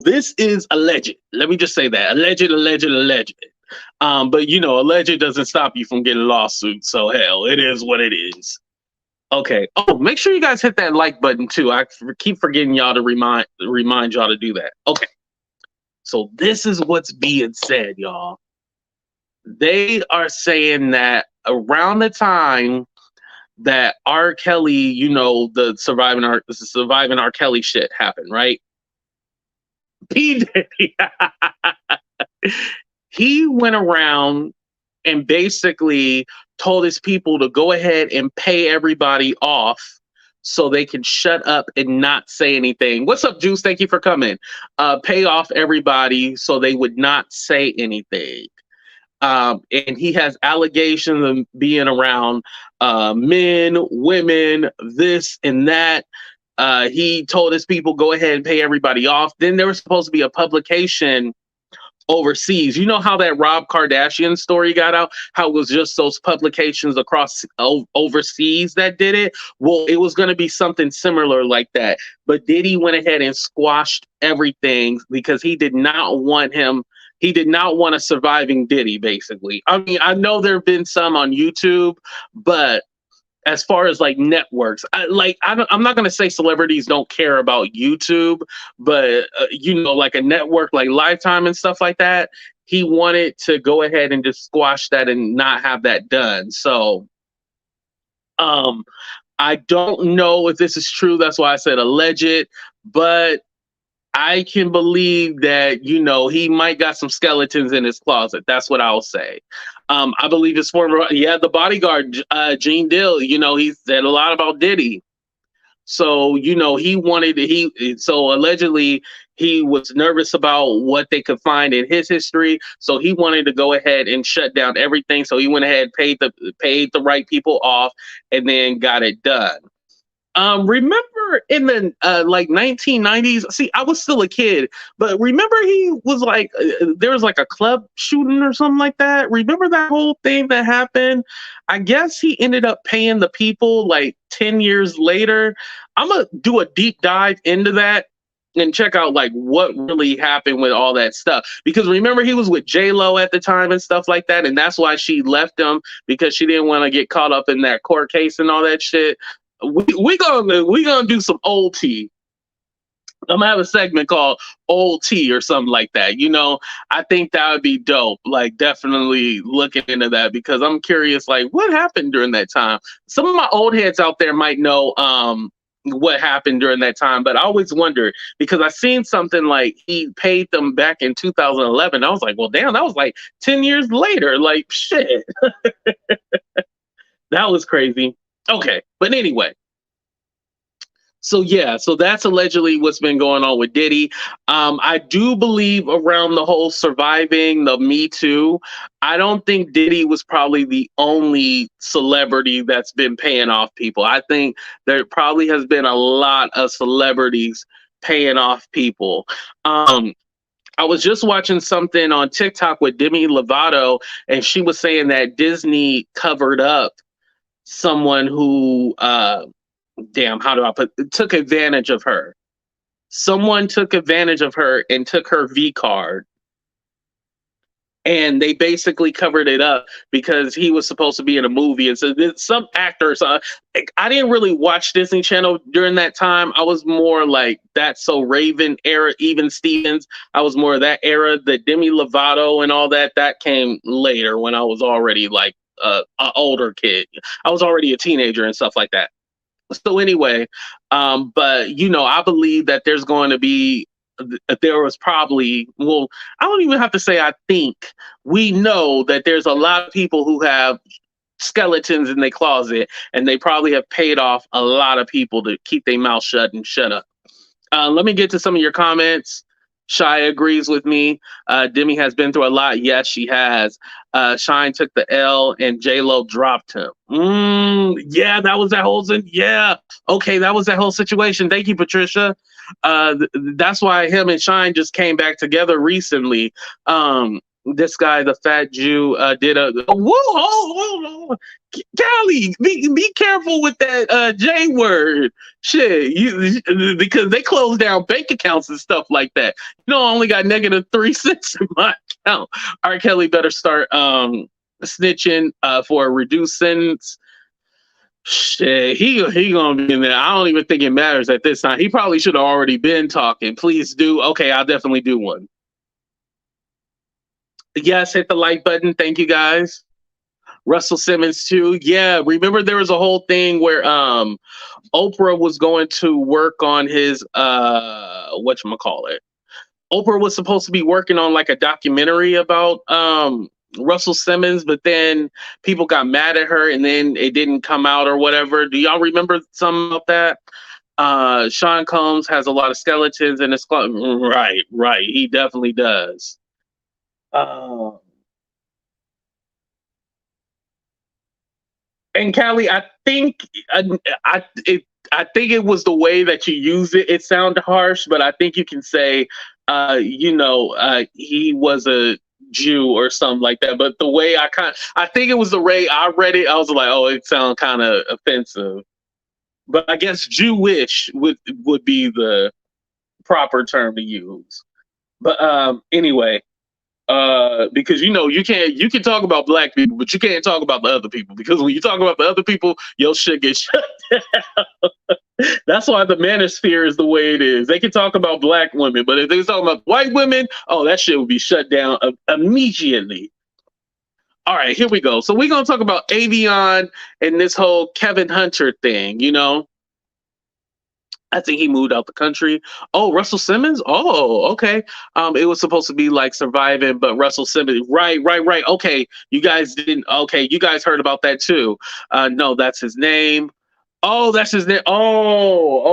this is alleged. Let me just say that. Alleged. But alleged doesn't stop you from getting lawsuits. So hell, it is what it is. Okay. Oh, make sure you guys hit that like button too. I keep forgetting y'all to remind y'all to do that. Okay. So this is what's being said, y'all. They are saying that around the time that R. Kelly, the surviving R. Kelly shit happened, right? P. Diddy, he went around and basically told his people to go ahead and pay everybody off so they can shut up and not say anything. What's up, Juice? Thank you for coming. Pay off everybody so they would not say anything. And he has allegations of being around men, women, this and that. He told his people, go ahead and pay everybody off. Then there was supposed to be a publication overseas. You know how that Rob Kardashian story got out? How it was just those publications across overseas that did it? Well, it was going to be something similar like that. But Diddy went ahead and squashed everything because he did not want a surviving Diddy, basically. I mean, I know there have been some on YouTube, but as far as like networks, I'm not going to say celebrities don't care about YouTube, but like a network like Lifetime and stuff like that, he wanted to go ahead and just squash that and not have that done. So I don't know if this is true. That's why I said alleged, but I can believe that, he might got some skeletons in his closet. That's what I'll say. I believe his former, the bodyguard, Gene Dill, he said a lot about Diddy. So, so allegedly he was nervous about what they could find in his history. So he wanted to go ahead and shut down everything. So he went ahead, paid the right people off, and then got it done. Remember in the 1990s? See, I was still a kid, but remember he was like, there was like a club shooting or something like that. Remember that whole thing that happened? I guess he ended up paying the people like 10 years later. I'm gonna do a deep dive into that and check out like what really happened with all that stuff. Because remember he was with J-Lo at the time and stuff like that, and that's why she left him, because she didn't want to get caught up in that court case and all that shit. We gonna do some old tea. I'm gonna have a segment called Old Tea or something like that. I think that would be dope. Like definitely looking into that, because I'm curious, like what happened during that time. Some of my old heads out there might know what happened during that time, but I always wondered, because I seen something like he paid them back in 2011. I was like, well, damn, that was like 10 years later. Like shit. That was crazy. Okay, but anyway. So that's allegedly what's been going on with Diddy. I do believe around the whole surviving the Me Too, I don't think Diddy was probably the only celebrity that's been paying off people. I think there probably has been a lot of celebrities paying off people. I was just watching something on TikTok with Demi Lovato, and she was saying that Disney covered up someone who took advantage of her. Someone took advantage of her and took her V card, and they basically covered it up because he was supposed to be in a movie. And so some actors, I didn't really watch Disney Channel during that time. I was more like That's So Raven era, even Stevens. I was more of that era. The Demi Lovato and all that came later, when I was already like an older kid. I was already a teenager and stuff like that. So anyway, but I believe that there was probably, well, I don't even have to say I think, we know that there's a lot of people who have skeletons in their closet, and they probably have paid off a lot of people to keep their mouth shut and shut up. Let me get to some of your comments. Shy agrees with me. Demi has been through a lot. Yes, she has. Shine took the L and J-Lo dropped him. Yeah, that was that whole that was that whole situation. Thank you, Patricia. That's why him and Shine just came back together recently. This guy, the fat Jew, did a whoa, whoa, Callie, be careful with that J word. Shit, because they close down bank accounts and stuff like that. You know, I only got -3 cents in my account. R. Kelly better start snitching for a reduced sentence. Shit, he gonna be in there. I don't even think it matters at this time. He probably should have already been talking. Please do. Okay, I'll definitely do one. Yes, hit the like button. Thank you guys. Russell Simmons too. Yeah, remember there was a whole thing where Oprah was going to work on his whatchamacallit. Oprah was supposed to be working on like a documentary about Russell Simmons, but then people got mad at her and then it didn't come out or whatever. Do y'all remember something about that? Sean Combs has a lot of skeletons in his closet. Right, right. He definitely does. Uh, and Callie, I think it was the way that you use it. It sounded harsh, but I think you can say, he was a Jew or something like that. But the way I think it was the way I read it. I was like, oh, it sounds kind of offensive. But I guess Jewish would be the proper term to use. But anyway, because you can talk about black people, but you can't talk about the other people because when you talk about the other people, your shit gets shut down. That's why the manosphere is the way it is. They can talk about black women, but if they talk about white women, oh, that shit would be shut down immediately. All right, here we go. So we're gonna talk about Avion and this whole Kevin Hunter thing. I think he moved out the country. Oh, Russell Simmons. Oh, okay. It was supposed to be like surviving, but Russell Simmons. Right, right, right. Okay, you guys didn't. Okay, you guys heard about that too. No, that's his name. Oh, that's his name. Oh,